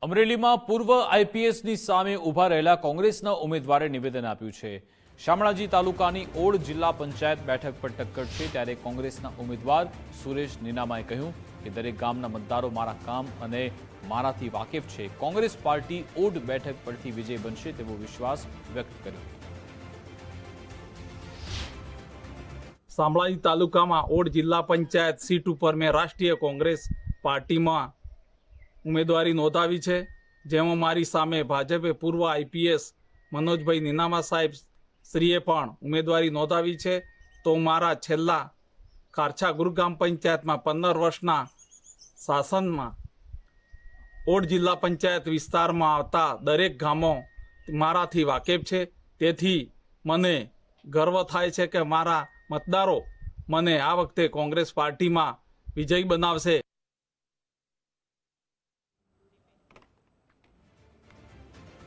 અમરેલીમાં પૂર્વ આઈપીએસની સામે ઊભા રહેલા કોંગ્રેસના ઉમેદવારે નિવેદન આપ્યું છે। શામળાજી તાલુકાની ઓડ જિલ્લા પંચાયત બેઠક પર ટક્કર છે, ત્યારે કોંગ્રેસના ઉમેદવાર સુરેશ નીનામાએ કહ્યું કે દરેક ગામના મતદારો મારા કામ અને મારાથી વાકેફ છે। કોંગ્રેસ પાર્ટી ઓડ બેઠક પરથી વિજય બનશે તેવો વિશ્વાસ વ્યક્ત કર્યો। શામળાજી તાલુકામાં ઓડ જિલ્લા પંચાયત સીટ ઉપર મેં રાષ્ટ્રીય કોંગ્રેસ પાર્ટીમાં ઉમેદવારી નોંધાવી છે, જેમાં મારી સામે ભાજપે પૂર્વ આઈપીએસ મનોજભાઈ નીનામા સાહેબ શ્રીએ પણ ઉમેદવારી નોંધાવી છે। તો મારા છેલ્લા કારછા ગુરુગામ પંચાયતમાં 15 વર્ષના શાસનમાં ઓડ જિલ્લા પંચાયત વિસ્તારમાં આવતા દરેક ગામો મારાથી વાકેફ છે। તેથી મને ગર્વ થાય છે કે મારા મતદારો મને આ વખતે કોંગ્રેસ પાર્ટીમાં વિજય બનાવશે।